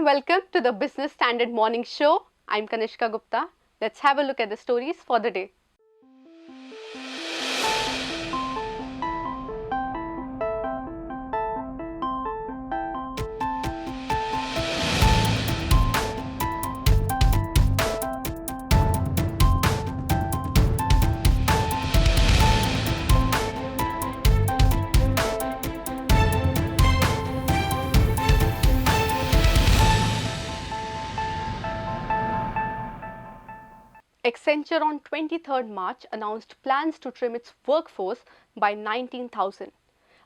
welcome to the Business Standard Morning Show. I'm Kanishka Gupta. Let's have a look at the stories for the day. Accenture on 23rd March announced plans to trim its workforce by 19,000.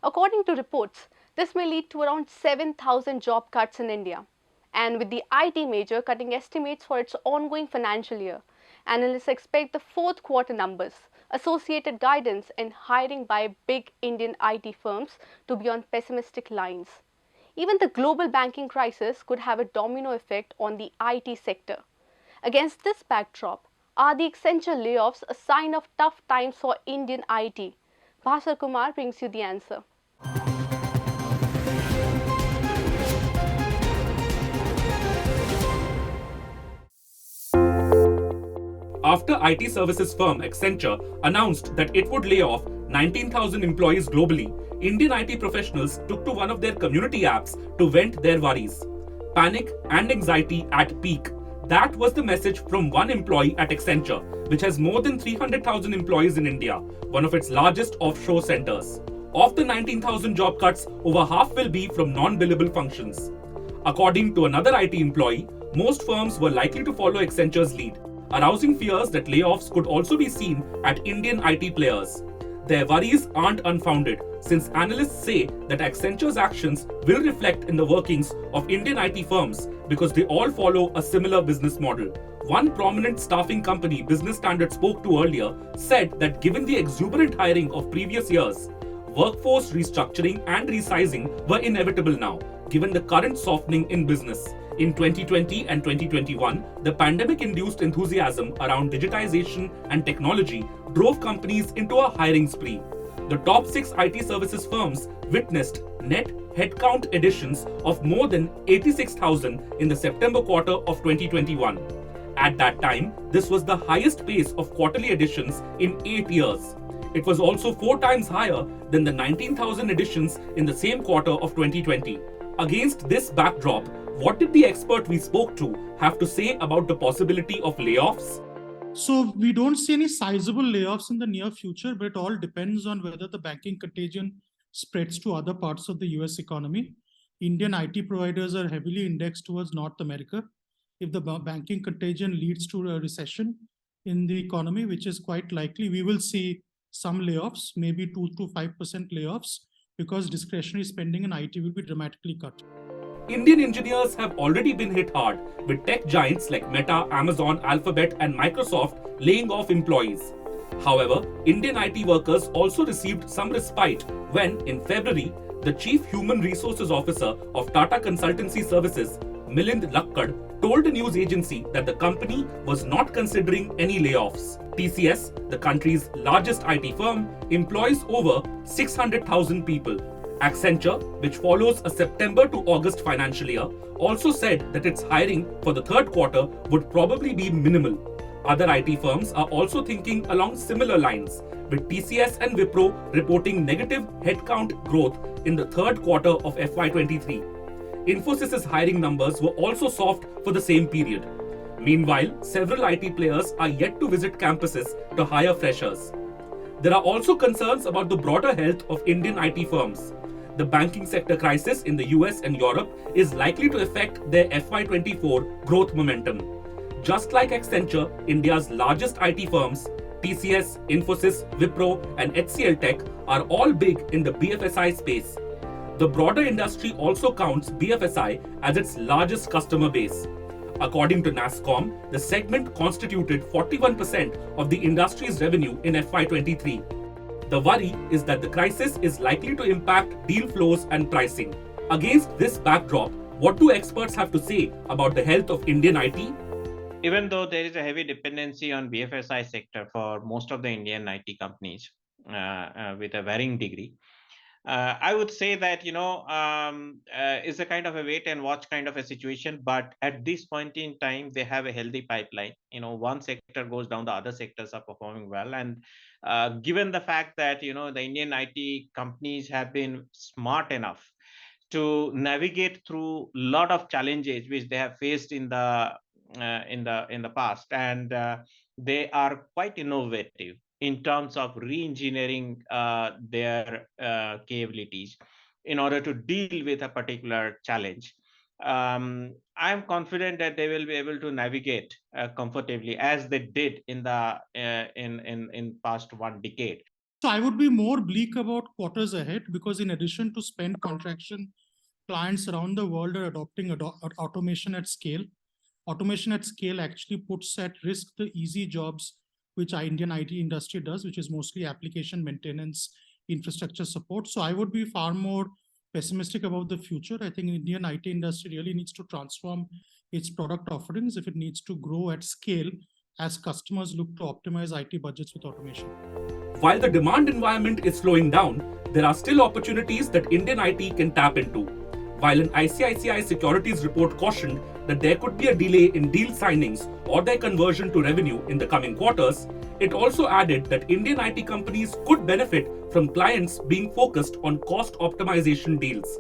According to reports, this may lead to around 7,000 job cuts in India. And with the IT major cutting estimates for its ongoing financial year, analysts expect the fourth quarter numbers, associated guidance, and hiring by big Indian IT firms to be on pessimistic lines. Even the global banking crisis could have a domino effect on the IT sector. Against this backdrop, are the Accenture layoffs a sign of tough times for Indian IT? Bhasar Kumar brings you the answer. After IT services firm Accenture announced that it would lay off 19,000 employees globally, Indian IT professionals took to one of their community apps to vent their worries. Panic and anxiety at peak. That was the message from one employee at Accenture, which has more than 300,000 employees in India, one of its largest offshore centers. Of the 19,000 job cuts, over half will be from non-billable functions. According to another IT employee, most firms were likely to follow Accenture's lead, arousing fears that layoffs could also be seen at Indian IT players. Their worries aren't unfounded, since analysts say that Accenture's actions will reflect in the workings of Indian IT firms because they all follow a similar business model. One prominent staffing company Business Standard spoke to earlier said that given the exuberant hiring of previous years, workforce restructuring and resizing were inevitable now, given the current softening in business. In 2020 and 2021, the pandemic-induced enthusiasm around digitization and technology drove companies into a hiring spree. The top 6 IT services firms witnessed net headcount additions of more than 86,000 in the September quarter of 2021. At that time, this was the highest pace of quarterly additions in 8 years. It was also 4 times higher than the 19,000 additions in the same quarter of 2020. Against this backdrop, what did the expert we spoke to have to say about the possibility of layoffs? So we don't see any sizable layoffs in the near future, but it all depends on whether the banking contagion spreads to other parts of the US economy. Indian IT providers are heavily indexed towards North America. If the banking contagion leads to a recession in the economy, which is quite likely, we will see some layoffs, maybe 2 to 5% layoffs, because discretionary spending in IT will be dramatically cut. Indian engineers have already been hit hard, with tech giants like Meta, Amazon, Alphabet, and Microsoft laying off employees. However, Indian IT workers also received some respite when, in February, the Chief Human Resources Officer of Tata Consultancy Services, Milind Lakkad, told a news agency that the company was not considering any layoffs. TCS, the country's largest IT firm, employs over 600,000 people. Accenture, which follows a September to August financial year, also said that its hiring for the third quarter would probably be minimal. Other IT firms are also thinking along similar lines, with TCS and Wipro reporting negative headcount growth in the third quarter of FY23. Infosys's hiring numbers were also soft for the same period. Meanwhile, several IT players are yet to visit campuses to hire freshers. There are also concerns about the broader health of Indian IT firms. The banking sector crisis in the US and Europe is likely to affect their FY24 growth momentum. Just like Accenture, India's largest IT firms, TCS, Infosys, Wipro, and HCL Tech are all big in the BFSI space. The broader industry also counts BFSI as its largest customer base. According to NASSCOM, the segment constituted 41% of the industry's revenue in FY23. The worry is that the crisis is likely to impact deal flows and pricing. Against this backdrop, what do experts have to say about the health of Indian IT? Even though there is a heavy dependency on BFSI sector for most of the Indian IT companies with a varying degree, I would say that it's a kind of a wait and watch kind of a situation. But at this point in time, they have a healthy pipeline. One sector goes down, the other sectors are performing well. And given the fact that the Indian IT companies have been smart enough to navigate through a lot of challenges which they have faced in the past, and they are quite innovative in terms of re-engineering their capabilities in order to deal with a particular challenge. I'm confident that they will be able to navigate comfortably as they did in the in past one decade. So I would be more bleak about quarters ahead because in addition to spend contraction, clients around the world are adopting automation at scale. Automation at scale actually puts at risk the easy jobs which our Indian IT industry does, which is mostly application maintenance, infrastructure support. So I would be far more pessimistic about the future. I think Indian IT industry really needs to transform its product offerings if it needs to grow at scale as customers look to optimize IT budgets with automation. While the demand environment is slowing down, there are still opportunities that Indian IT can tap into. While an ICICI Securities report cautioned that there could be a delay in deal signings or their conversion to revenue in the coming quarters, it also added that Indian IT companies could benefit from clients being focused on cost optimization deals.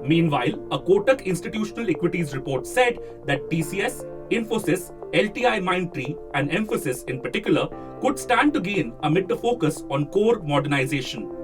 Meanwhile, a Kotak Institutional Equities report said that TCS, Infosys, LTI Mindtree, and Emphasis in particular could stand to gain amid the focus on core modernization.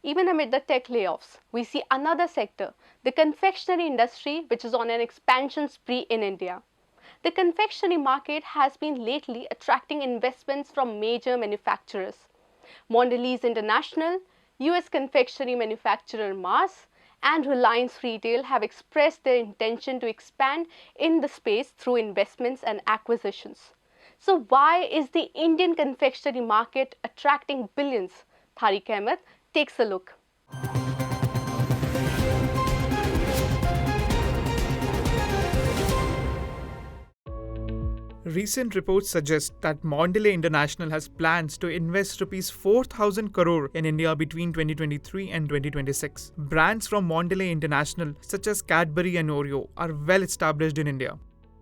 Even amid the tech layoffs, we see another sector, the confectionery industry, which is on an expansion spree in India. The confectionery market has been lately attracting investments from major manufacturers. Mondelez International, US confectionery manufacturer Mars, and Reliance Retail have expressed their intention to expand in the space through investments and acquisitions. So why is the Indian confectionery market attracting billions? Tariq Ahmed takes a look. Recent reports suggest that Mondelez International has plans to invest rupees 4,000 crore in India between 2023 and 2026. Brands from Mondelez International, such as Cadbury and Oreo, are well established in India.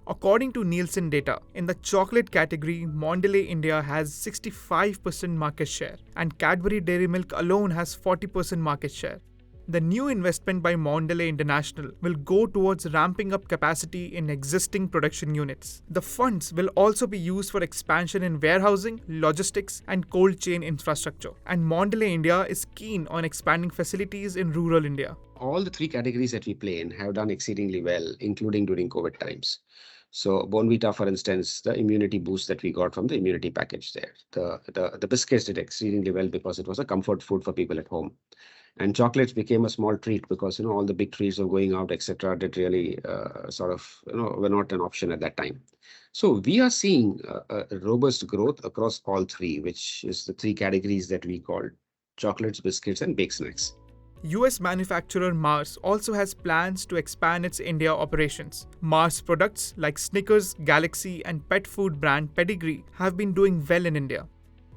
According to Nielsen data, in the chocolate category, Mondelez India has 65% market share, and Cadbury Dairy Milk alone has 40% market share. The new investment by Mondelez International will go towards ramping up capacity in existing production units. The funds will also be used for expansion in warehousing, logistics, and cold chain infrastructure. And Mondelez India is keen on expanding facilities in rural India. All the three categories that we play in have done exceedingly well, including during COVID times. So Bonvita, for instance, the immunity boost that we got from the immunity package there. The biscuits did exceedingly well because it was a comfort food for people at home. And chocolates became a small treat because all the big trees were going out, etc. Did really were not an option at that time. So we are seeing a robust growth across all three, which is the three categories that we call chocolates, biscuits, and baked snacks. US manufacturer Mars also has plans to expand its India operations. Mars products like Snickers, Galaxy, and pet food brand Pedigree have been doing well in India.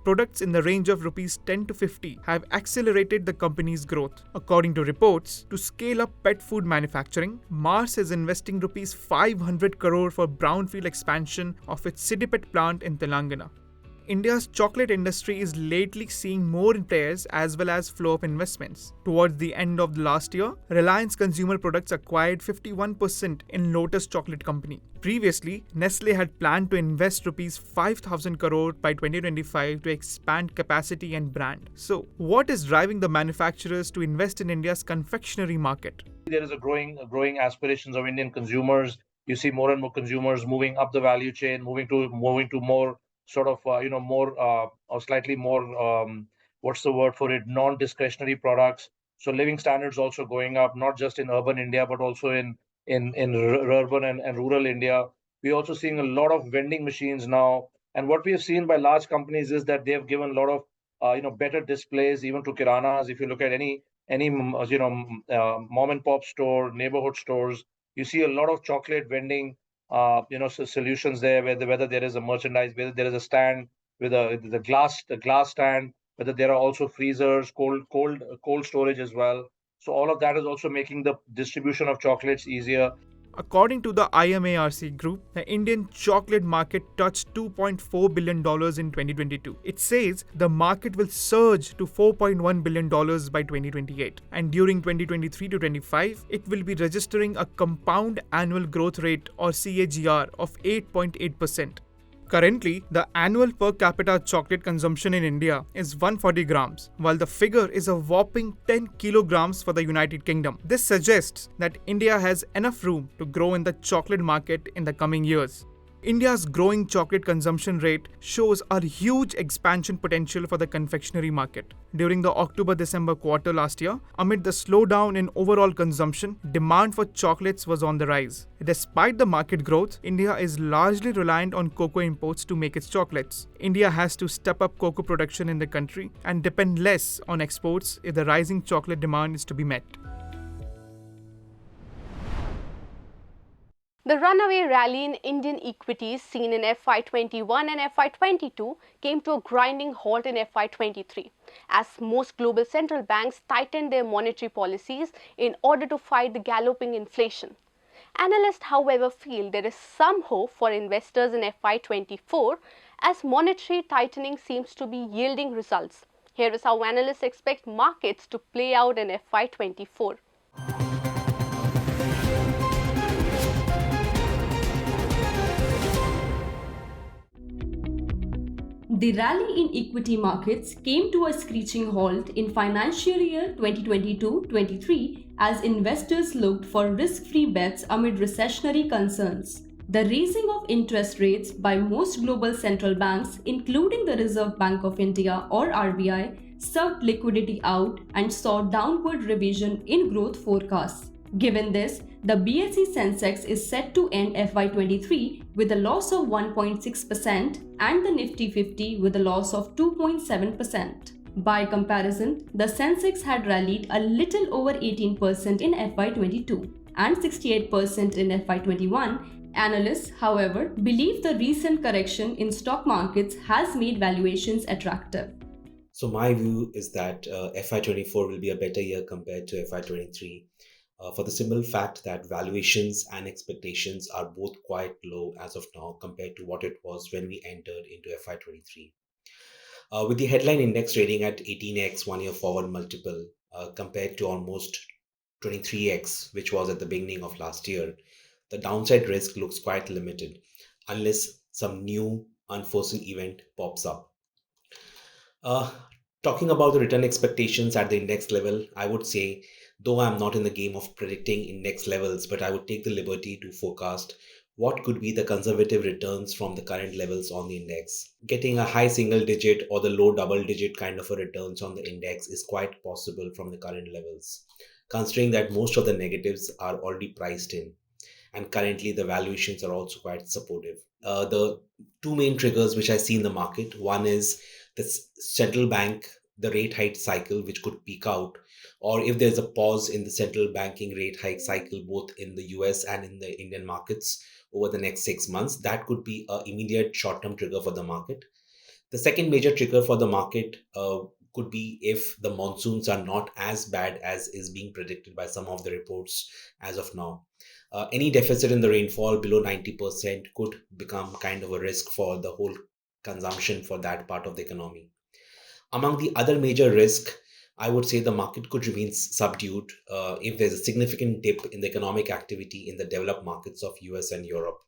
Products in the range of rupees 10 to 50 have accelerated the company's growth. According to reports, to scale up pet food manufacturing, Mars is investing rupees 500 crore for brownfield expansion of its Siddipet plant in Telangana. India's chocolate industry is lately seeing more players as well as flow of investments. Towards the end of the last year, Reliance Consumer Products acquired 51% in Lotus Chocolate Company. Previously, Nestle had planned to invest rupees 5,000 crore by 2025 to expand capacity and brand. So, what is driving the manufacturers to invest in India's confectionery market? There is a growing aspirations of Indian consumers. You see more and more consumers moving up the value chain, moving to more sort of more or slightly more what's the word for it, non-discretionary products. So living standards also going up, not just in urban India but also in urban and rural India. We're also seeing a lot of vending machines now. And what we have seen by large companies is that they have given a lot of better displays even to kiranas. If you look at any mom and pop store, neighborhood stores, you see a lot of chocolate vending solutions there, whether there is a merchandise, whether there is a stand with the glass stand, whether there are also freezers, cold storage as well. So all of that is also making the distribution of chocolates easier. According to the IMARC group, the Indian chocolate market touched $2.4 billion in 2022. It says the market will surge to $4.1 billion by 2028. And during 2023 to 25, it will be registering a compound annual growth rate or CAGR of 8.8%. Currently, the annual per capita chocolate consumption in India is 140 grams, while the figure is a whopping 10 kilograms for the United Kingdom. This suggests that India has enough room to grow in the chocolate market in the coming years. India's growing chocolate consumption rate shows a huge expansion potential for the confectionery market. During the October-December quarter last year, amid the slowdown in overall consumption, demand for chocolates was on the rise. Despite the market growth, India is largely reliant on cocoa imports to make its chocolates. India has to step up cocoa production in the country and depend less on exports if the rising chocolate demand is to be met. The runaway rally in Indian equities seen in FY21 and FY22 came to a grinding halt in FY23 as most global central banks tightened their monetary policies in order to fight the galloping inflation. Analysts, however, feel there is some hope for investors in FY24 as monetary tightening seems to be yielding results. Here is how analysts expect markets to play out in FY24. The rally in equity markets came to a screeching halt in financial year 2022-23 as investors looked for risk-free bets amid recessionary concerns. The raising of interest rates by most global central banks, including the Reserve Bank of India or RBI, sucked liquidity out and saw downward revision in growth forecasts. Given this, the BSE Sensex is set to end FY23 with a loss of 1.6% and the Nifty 50 with a loss of 2.7%. By comparison, the Sensex had rallied a little over 18% in FY22 and 68% in FY21. Analysts, however, believe the recent correction in stock markets has made valuations attractive. So my view is that FY24 will be a better year compared to FY23. For the simple fact that valuations and expectations are both quite low as of now compared to what it was when we entered into FY23. With the headline index trading at 18x 1 year forward multiple compared to almost 23x, which was at the beginning of last year, the downside risk looks quite limited unless some new unforeseen event pops up. Talking about the return expectations at the index level, I would say, though I'm not in the game of predicting index levels, but I would take the liberty to forecast what could be the conservative returns from the current levels on the index. Getting a high single digit or the low double digit kind of a returns on the index is quite possible from the current levels, considering that most of the negatives are already priced in. And currently the valuations are also quite supportive. The two main triggers which I see in the market, one is the central bank, the rate hike cycle, which could peak out, or if there's a pause in the central banking rate hike cycle, both in the US and in the Indian markets over the next 6 months, that could be an immediate short-term trigger for the market. The second major trigger for the market could be if the monsoons are not as bad as is being predicted by some of the reports as of now. Any deficit in the rainfall below 90% could become kind of a risk for the whole consumption for that part of the economy. Among the other major risk, I would say the market could remain subdued if there's a significant dip in the economic activity in the developed markets of US and Europe.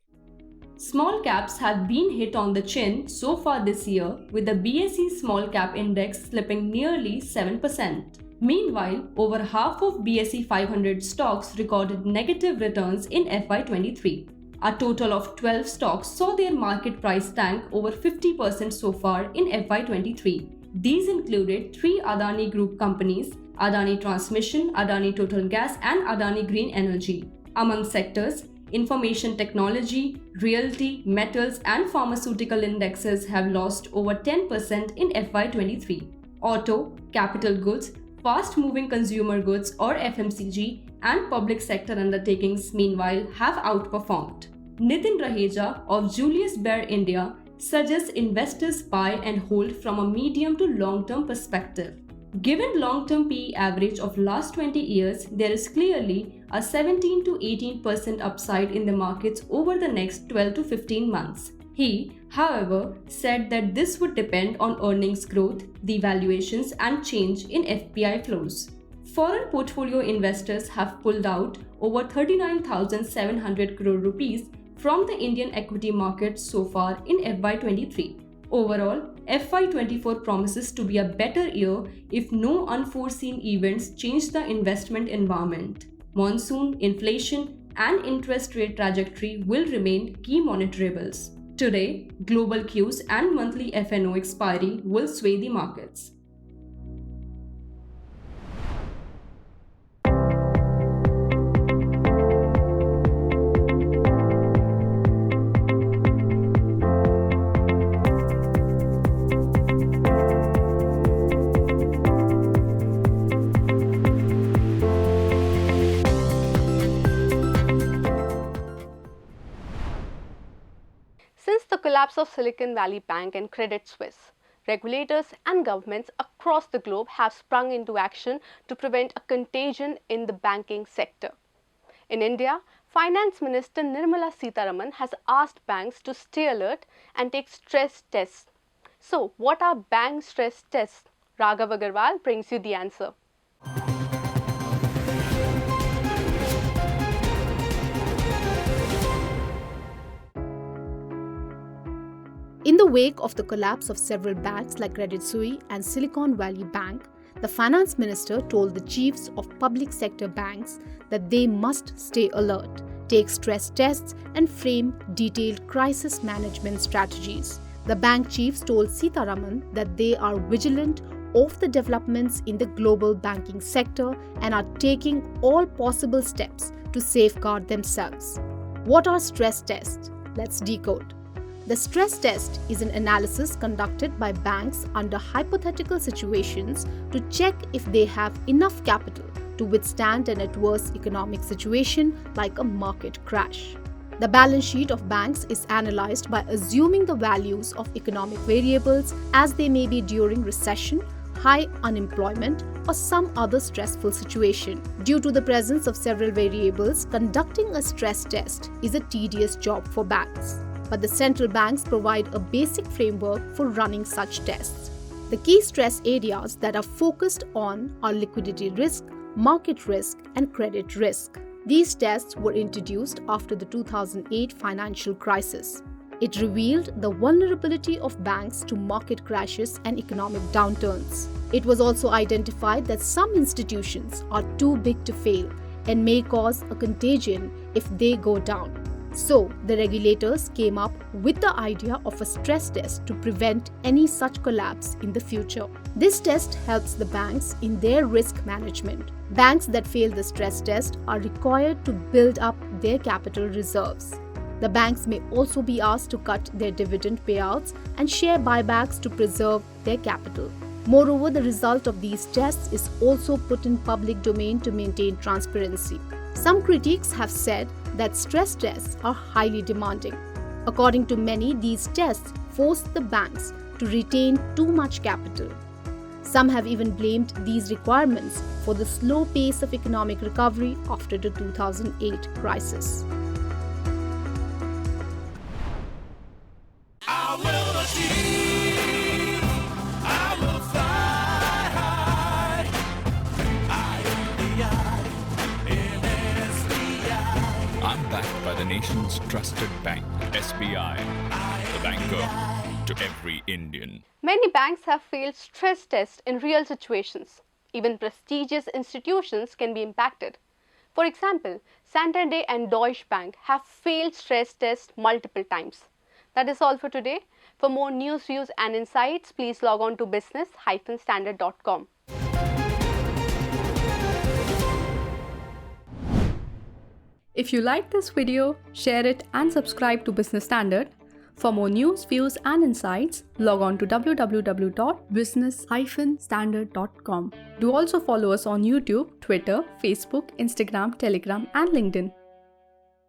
Small caps have been hit on the chin so far this year, with the BSE Small Cap Index slipping nearly 7%. Meanwhile, over half of BSE 500 stocks recorded negative returns in FY23. A total of 12 stocks saw their market price tank over 50% so far in FY23. These included 3 Adani Group companies, Adani Transmission, Adani Total Gas and Adani Green Energy. Among sectors, information technology, realty, metals, and pharmaceutical indexes have lost over 10% in FY23. Auto, capital goods, fast-moving consumer goods or FMCG, and public sector undertakings meanwhile have outperformed. Nitin Raheja of Julius Baer India suggests investors buy and hold from a medium to long-term perspective. Given long-term PE average of last 20 years, there is clearly a 17 to 18% upside in the markets over the next 12 to 15 months. He, however, said that this would depend on earnings growth, the valuations, and change in FPI flows. Foreign portfolio investors have pulled out over 39,700 crore rupees from the Indian equity market so far in FY23. Overall, FY24 promises to be a better year if no unforeseen events change the investment environment. Monsoon, inflation, and interest rate trajectory will remain key monitorables. Today, global cues and monthly FNO expiry will sway the markets. Since the collapse of Silicon Valley Bank and Credit Suisse, regulators and governments across the globe have sprung into action to prevent a contagion in the banking sector. In India, Finance Minister Nirmala Sitharaman has asked banks to stay alert and take stress tests. So, what are bank stress tests? Raghav Agarwal brings you the answer. In the wake of the collapse of several banks like Credit Suisse and Silicon Valley Bank, the finance minister told the chiefs of public sector banks that they must stay alert, take stress tests, and frame detailed crisis management strategies. The bank chiefs told Sitharaman that they are vigilant of the developments in the global banking sector and are taking all possible steps to safeguard themselves. What are stress tests? Let's decode. The stress test is an analysis conducted by banks under hypothetical situations to check if they have enough capital to withstand an adverse economic situation like a market crash. The balance sheet of banks is analyzed by assuming the values of economic variables as they may be during recession, high unemployment, or some other stressful situation. Due to the presence of several variables, conducting a stress test is a tedious job for banks. But the central banks provide a basic framework for running such tests. The key stress areas that are focused on are liquidity risk, market risk, and credit risk. These tests were introduced after the 2008 financial crisis. It revealed the vulnerability of banks to market crashes and economic downturns. It was also identified that some institutions are too big to fail and may cause a contagion if they go down. So, the regulators came up with the idea of a stress test to prevent any such collapse in the future. This test helps the banks in their risk management. Banks that fail the stress test are required to build up their capital reserves. The banks may also be asked to cut their dividend payouts and share buybacks to preserve their capital. Moreover, the result of these tests is also put in public domain to maintain transparency. Some critics have said that stress tests are highly demanding. According to many, these tests force the banks to retain too much capital. Some have even blamed these requirements for the slow pace of economic recovery after the 2008 crisis. The nation's trusted bank, SBI, the banker to every Indian. Many banks have failed stress tests in real situations. Even prestigious institutions can be impacted. For example, Santander and Deutsche Bank have failed stress tests multiple times. That is all for today. For more news, views and insights, please log on to business-standard.com. If you like this video, share it and subscribe to Business Standard. For more news, views and insights, log on to www.business-standard.com. Do also follow us on YouTube, Twitter, Facebook, Instagram, Telegram and LinkedIn.